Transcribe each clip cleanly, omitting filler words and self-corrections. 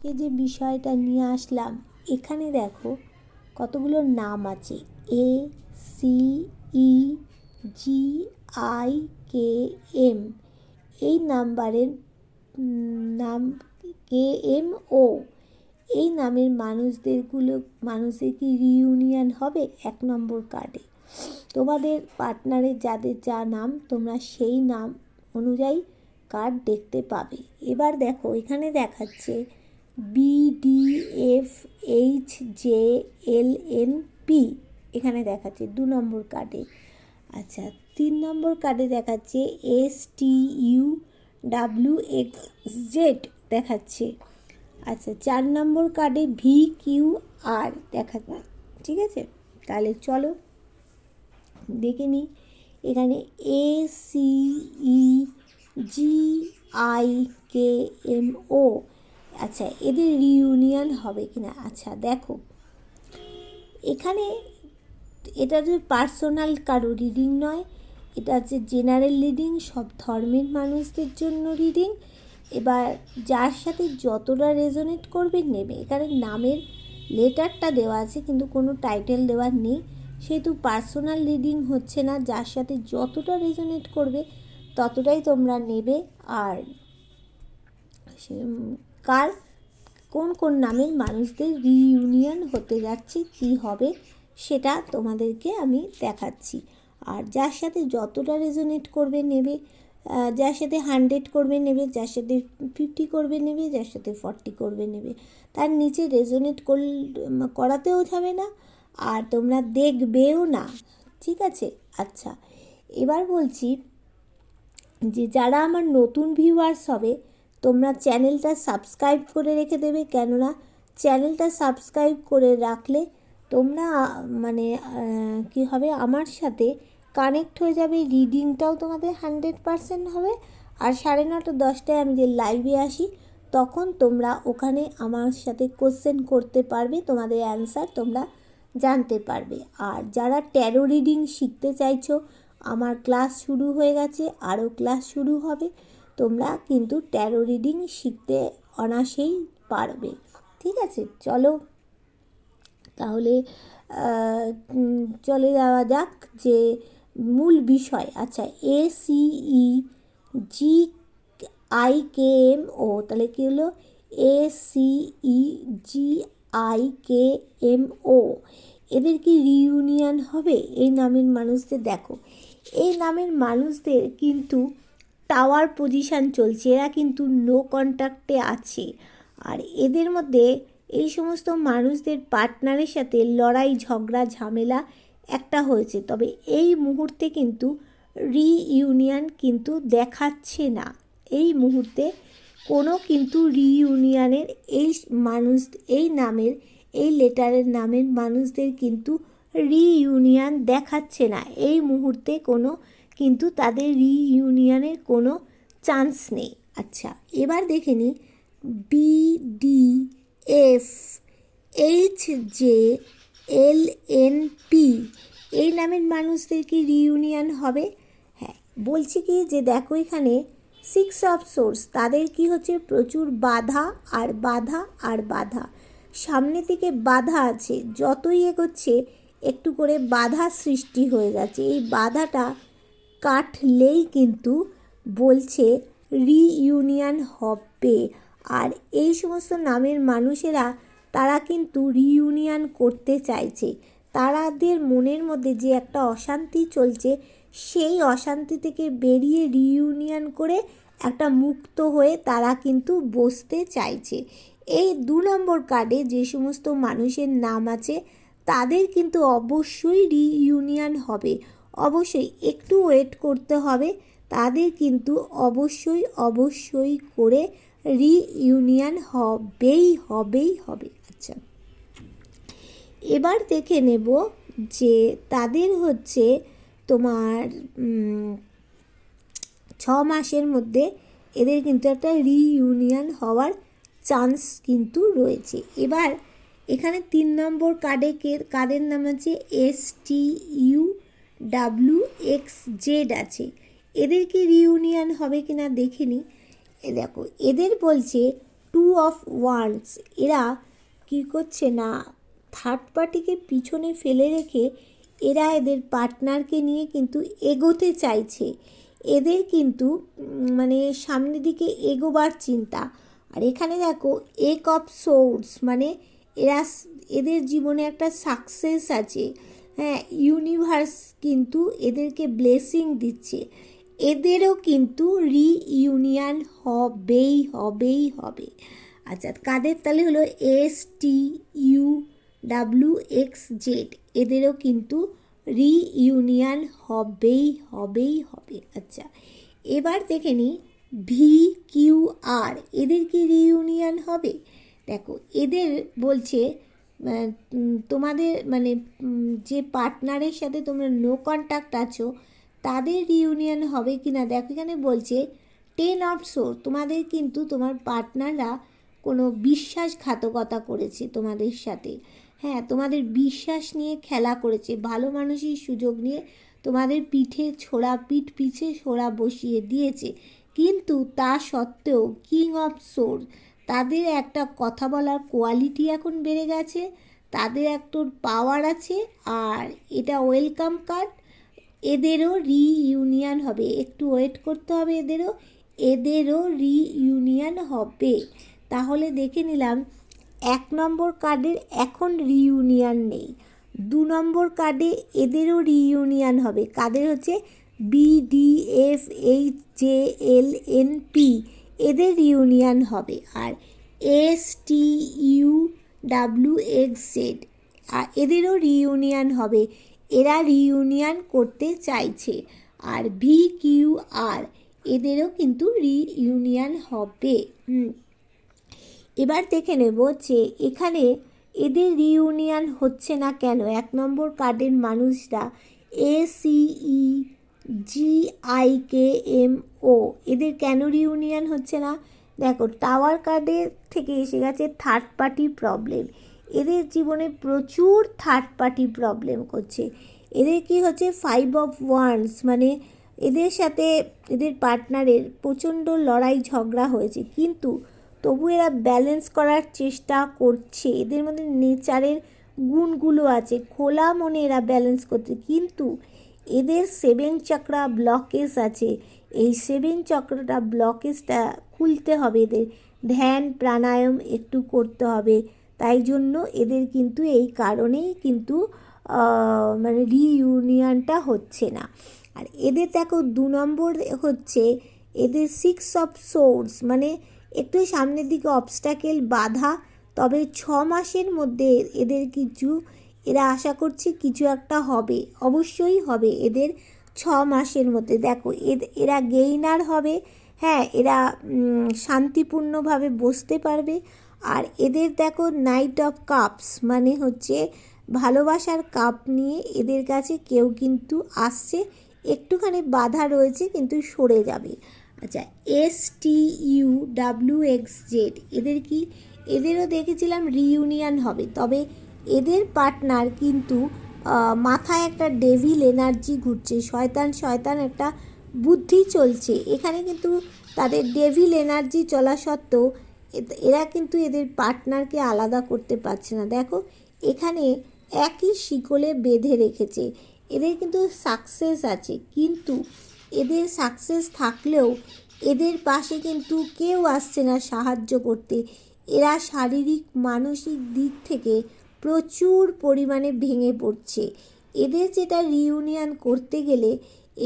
এই যে বিষয়টা নিয়ে আসলাম, এখানে দেখো কতগুলো নাম আছে। ACEGIKM, এই নাম্বারের নাম KMO, এই নামের মানুষদের কি রিইউনিয়ন হবে 1 নম্বর কার্ডে? তোমাদের পার্টনারের যাদের যা নাম তোমরা সেই নাম অনুযায়ী কার্ড দেখতে পাবে। এবার দেখো এখানে দেখাচ্ছে BDFHJLNP, এখানে দেখাচ্ছে 2 নম্বর কার্ডে। আচ্ছা, 3 নম্বর কার্ডে দেখাচ্ছে STUWXZ দেখাচ্ছে। আচ্ছা, 4 নম্বর কার্ডে VQR দেখাচ্ছে। ঠিক আছে, তাহলে চলো দেখে নিই। এখানে ACEGIKMO, আচ্ছা এদের রিইউনিয়ন হবে কিনা। আচ্ছা দেখো এখানে এটা যে পার্সোনাল কারো রিডিং নয়, এটা হচ্ছে জেনারেল রিডিং, সব ধর্মের মানুষদের জন্য রিডিং। এবার যার সাথে যতটা রেজোনেট করবে নেবে। এখানে নামের লেটারটা দেওয়া আছে কিন্তু কোনো টাইটেল দেওয়া নেই, সেহেতু পার্সোনাল রিডিং হচ্ছে না। যার সাথে যতটা রেজোনেট করবে ততটাই তোমরা নেবে। আর কার কোন কোন নামের মানুষদের রিইউনিয়ন হতে যাচ্ছে, কী হবে সেটা তোমাদেরকে আমি দেখাচ্ছি। আর যার সাথে যতটা রেজোনেট করবে নেবে, যার সাথে 100 করবে নেবে, যার সাথে 50 করবে নেবে, যার সাথে 40 করবে নেবে। তার নিচে রেজোনেট করাতেও যাবে না, আর তোমরা দেখবেও না। ঠিক আছে? আচ্ছা, এবার বলছি যে যারা আমার নতুন ভিউয়ার্স হবে তোমরা চ্যানেলটা সাবস্ক্রাইব করে রেখে দেবে, কেননা চ্যানেলটা সাবস্ক্রাইব করে রাখলে তোমরা মানে কী হবে, আমার সাথে কানেক্ট হয়ে যাবে। রিডিংটাও তোমাদের 100% হবে। আর 9:30 10টায় আমি যে লাইভে আসি তখন তোমরা ওখানে আমার সাথে কোশ্চেন করতে পারবে, তোমাদের অ্যান্সার তোমরা জানতে পারবে। আর যারা ট্যারো রিডিং শিখতে চাইছো, আমার ক্লাস শুরু হয়ে গেছে, আরও ক্লাস শুরু হবে। তোমরা কিন্তু ট্যারো রিডিং শিখতে অনায়াসেই পারবে। ঠিক আছে, চলো তাহলে চলে যাওয়া যাক যে মূল বিষয়। আচ্ছা, ACEGIKMO, তাহলে কী হলো? ACEGIKMO, এদের কি রিইউনিয়ন হবে এই নামের মানুষদের? দেখো এই নামের মানুষদের কিন্তু টাওয়ার পজিশান চলছে, এরা কিন্তু নো কন্ট্যাক্টে আছে। আর এদের মধ্যে এই সমস্ত মানুষদের পার্টনারের সাথে লড়াই ঝগড়া ঝামেলা একটা হয়েছে, তবে এই মুহূর্তে কিন্তু রিইউনিয়ন কিন্তু দেখাচ্ছে না। এই মুহূর্তে কোনো কিন্তু রিইউনিয়নের এই নামের এই লেটারের নামের মানুষদের কিন্তু রিইউনিয়ন দেখাচ্ছে না। এই মুহূর্তে কোনো কিন্তু তাদের রিইউনিয়নের কোনো চান্স নেই। আচ্ছা, এবার দেখে নিই BDFHJLNP, এই নামের মানুষদের কি রিইউনিয়ন হবে? হ্যাঁ, বলছি কি যে দেখো এখানে 6 অফ সোর্স, তাদের কি হচ্ছে প্রচুর বাধা আর বাধা আর বাধা, সামনে থেকে বাধা আছে, যতই এগোচ্ছে একটু করে বাধা সৃষ্টি হয়ে যাচ্ছে। এই বাধাটা কাটলেই কিন্তু বলছে রিইউনিয়ন হবে। আর এই সমস্ত নামের মানুষেরা তারা কিন্তু রিইউনিয়ন করতে চাইছে। তাদের মনের মধ্যে যে একটা অশান্তি চলছে, সেই অশান্তি থেকে বেরিয়ে রিইউনিয়ন করে একটা মুক্ত হয়ে তারা কিন্তু বসতে চাইছে। এই 2 নম্বর কার্ডে যে সমস্ত মানুষের নাম আছে তাদের কিন্তু অবশ্যই রিইউনিয়ন হবে। অবশ্যই একটু ওয়েট করতে হবে, তাদের কিন্তু অবশ্যই করে রিইউনিয়ন হবেই হবে। আচ্ছা, এবার দেখে নেব যে তাদের হচ্ছে তোমার 6 মাসের মধ্যে এদের কিন্তু একটা রিইউনিয়ন হওয়ার চান্স কিন্তু রয়েছে। এবার এখানে 3 নম্বর কার্ডের নাম আছে STUWXZ আছে। এদের কি রিইউনিয়ন হবে কিনা দেখে নিই। দেখো এদের বলছে টু অফ ওয়ান্স, এরা কী করছে না, থার্ড পার্টিকে পিছনে ফেলে রেখে এরা এদের পার্টনারকে নিয়ে কিন্তু এগোতে চাইছে। এদের কিন্তু মানে সামনের দিকে এগোবার চিন্তা। আর এখানে দেখো এক অফ সোর্স, মানে এদের জীবনে একটা সাকসেস আছে। হ্যাঁ, ইউনিভার্স কিন্তু এদেরকে ব্লেসিং দিচ্ছে। এদেরও কিন্তু রিইউনিয়ন হবে। আচ্ছা, কাদের তাহলে হলো STUWXZ, এদেরও কিন্তু রিইউনিয়ন হবে। আচ্ছা, এবার দেখে নিই VQR, এদের কি রিইউনিয়ন হবে? দেখো এদের বলছে তোমাদের মানে যে পার্টনারের সাথে তোমরা নো কন্ট্যাক্ট আছো তাদের রিইউনিয়ন হবে কি না। দেখো এখানে বলছে 10 অফ সোর্স, তোমাদের কিন্তু তোমার পার্টনাররা কোনো বিশ্বাসঘাতকতা করেছে তোমাদের সাথে। হ্যাঁ, তোমাদের বিশ্বাস নিয়ে খেলা করেছে, ভালো মানুষের সুযোগ নিয়ে তোমাদের পিছে ছোড়া বসিয়ে দিয়েছে। কিন্তু তা সত্ত্বেও কিং অফ সোর্স, তাদের একটা কথা বলার কোয়ালিটি এখন বেড়ে গেছে, তাদের একটা পাওয়ার আছে, আর এটা ওয়েলকাম কার্ড। এদেরও রিইউনিয়ন হবে, একটু ওয়েট করতে হবে, এদেরও রিইউনিয়ন হবে। তাহলে দেখে নিলাম 1 নম্বর কার্ডের এখন রিইউনিয়ন নেই। 2 নম্বর কার্ডে এদেরও রিইউনিয়ন হবে। কাদের হচ্ছে BDFHJLNP, এদের রিইউনিয়ন হবে। আর STUWXZ, এদেরও রিইউনিয়ন হবে, এরা রিইউনিয়ন করতে চাইছে। আর VQR, এদেরও কিন্তু রিইউনিয়ন হবে। এবার দেখে নেব যে এখানে এদের রিইউনিয়ন হচ্ছে না কেন। 1 নম্বর কার্ডের মানুষরা ACEGIKMO, এদের কেন রিইউনিয়ন হচ্ছে না? দেখো টাওয়ার কার্ডের থেকে এসে গেছে থার্ড পার্টি প্রবলেম। এদের জীবনে প্রচুর থার্ড পার্টি প্রবলেম করছে। এদের কি হচ্ছে 5 অফ ওয়ান্স, মানে এদের সাথে এদের পার্টনারের প্রচণ্ড লড়াই ঝগড়া হয়েছে, কিন্তু তবু এরা ব্যালেন্স করার চেষ্টা করছে। এদের মধ্যে নেচারের গুণগুলো আছে, খোলা মনে এরা ব্যালেন্স করছে, কিন্তু এদের 7 চক্রা ব্লকেজ আছে। এই 7 চক্রটা ব্লকেজটা খুলতে হবে, এদের ধ্যান প্রাণায়াম একটু করতে হবে। তাই জন্য এদের কিন্তু এই কারণেই কিন্তু মানে রিইউনিয়নটা হচ্ছে না। আর এদের দেখো 2 নম্বর হচ্ছে এদের 6 অফ সোর্স, মানে একটু সামনের দিকে অবস্ট্যাকেল বাধা, তবে 6 মাসের মধ্যে এদের এরা আশা করছে কিছু একটা হবে, অবশ্যই হবে এদের 6 মাসের মধ্যে। দেখো এরা গেইনার হবে। হ্যাঁ, এরা শান্তিপূর্ণভাবে বসতে পারবে। আর এদের দেখো নাইট অফ কাপস, মানে হচ্ছে ভালোবাসার কাপ নিয়ে এদের কাছে কেউ কিন্তু আসছে, একটুখানি বাধা রয়েছে কিন্তু সরে যাবে। আচ্ছা, STUWXZ, এদেরও দেখেছিলাম রিইউনিয়ন হবে, তবে এদের পার্টনার কিন্তু মাথায় একটা ডেভিল এনার্জি ঘুরছে, শয়তান একটা বুদ্ধি চলছে এখানে, কিন্তু তাদের ডেভিল এনার্জি চলা সত্ত্বেও এরা কিন্তু এদের পার্টনারকে আলাদা করতে পারছে না। দেখো এখানে একই শিকলে বেঁধে রেখেছে। এদের কিন্তু সাকসেস আছে, কিন্তু এদের সাকসেস থাকলেও এদের পাশে কিন্তু কেউ আসছে না সাহায্য করতে। এরা শারীরিক মানসিক দিক থেকে প্রচুর পরিমাণে ভেঙে পড়ছে। এদের যেটা রিইউনিয়ন করতে গেলে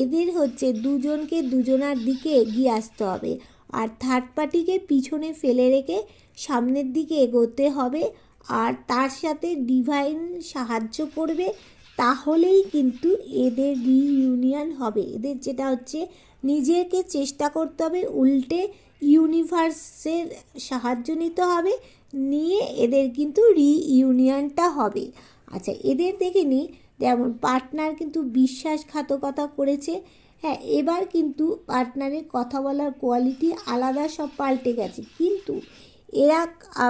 এদের হচ্ছে দুজনকে দুজনার দিকে এগিয়ে আসতে হবে, আর থার্ড পার্টিকে পিছনে ফেলে রেখে সামনের দিকে এগোতে হবে, আর তার সাথে ডিভাইন সাহায্য করবে, তাহলেই কিন্তু এদের রিইউনিয়ন হবে। এদের যেটা হচ্ছে নিজেকে চেষ্টা করতে হবে, উল্টে ইউনিভার্সের সাহায্য নিতে হবে, নিয়ে এদের কিন্তু রিইউনিয়নটা হবে। আচ্ছা, এদের দেখে নিই, যেমন পার্টনার কিন্তু বিশ্বাসঘাতকতা করেছে। হ্যাঁ, এবার কিন্তু পার্টনারের কথা বলার কোয়ালিটি আলাদা, সব পাল্টে গেছে, কিন্তু এরা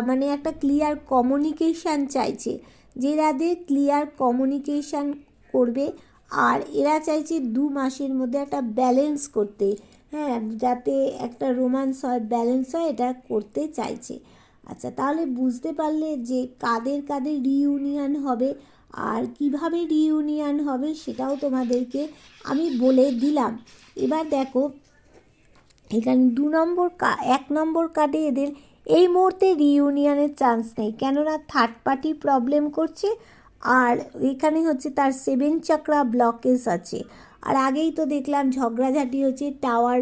মানে একটা ক্লিয়ার কমিউনিকেশান চাইছে, যে এরাদের ক্লিয়ার কমিউনিকেশান করবে। আর এরা চাইছে 2 মাসের মধ্যে একটা ব্যালেন্স করতে, হ্যাঁ, যাতে একটা রোম্যান্স হয়, ব্যালেন্স হয়, এটা করতে চাইছে। আচ্ছা, তাহলে বুঝতে পারলে যে কাদের কাদের রিইউনিয়ন হবে আর কিভাবে রিইউনিয়ন হবে সেটাও তোমাদেরকে আমি বলে দিলাম। এবার দেখো এখানে 1 নম্বর কার্ডে এদের এই মুহূর্তে রিইউনিয়নের চান্স নেই, কেননা থার্ড পার্টি প্রবলেম করছে আর এখানে হচ্ছে তার 7 চাকরা ব্লকেজ আছে। আর আগেই তো দেখলাম ঝগড়াঝাটি হচ্ছে, টাওয়ার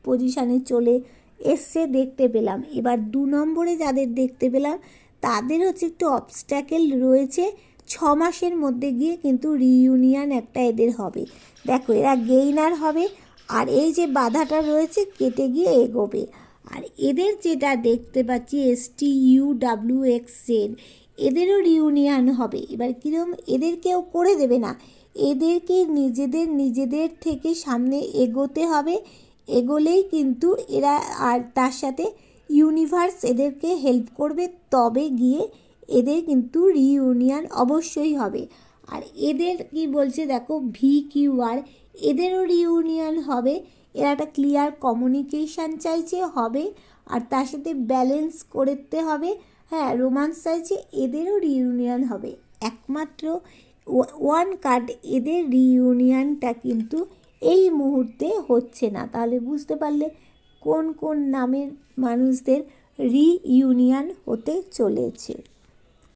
পজিশানে চলে এসছে দেখতে পেলাম। এবার 2 নম্বরে যাদের দেখতে পেলাম তাদের হচ্ছে একটু অবস্ট্যাকেল রয়েছে, 6 মাসের মধ্যে গিয়ে কিন্তু রিইউনিয়ন একটা এদের হবে। দেখো এরা গেইনার হবে আর এই যে বাধাটা রয়েছে কেটে গিয়ে এগোবে। আর এদের যেটা দেখতে পাচ্ছি STUWXZ, এদেরও রিউনিয়ন হবে। এবার কীরকম, এদের কেউ করে দেবে না, এদেরকে নিজেদের থেকে সামনে এগোতে হবে, এগোলেই কিন্তু এরা, আর তার সাথে ইউনিভার্স এদেরকে হেল্প করবে, তবে গিয়ে এদের কিন্তু রিইউনিয়ন অবশ্যই হবে। আর এদের কি বলছে দেখো VQR, এদেরও রিইউনিয়ন হবে। এরা একটা ক্লিয়ার কমিউনিকেশান চাইছে, হবে, আর তার সাথে ব্যালেন্স করতে হবে। হ্যাঁ, রোমান্স চাইছে, এদেরও রিইউনিয়ন হবে। একমাত্র 1 কার্ড এদের রিইউনিয়নটা কিন্তু এই মুহূর্তে হচ্ছে না। তাহলে বুঝতে পারলে কোন কোন নামের মানুষদের রিইউনিয়ন হতে চলেছে।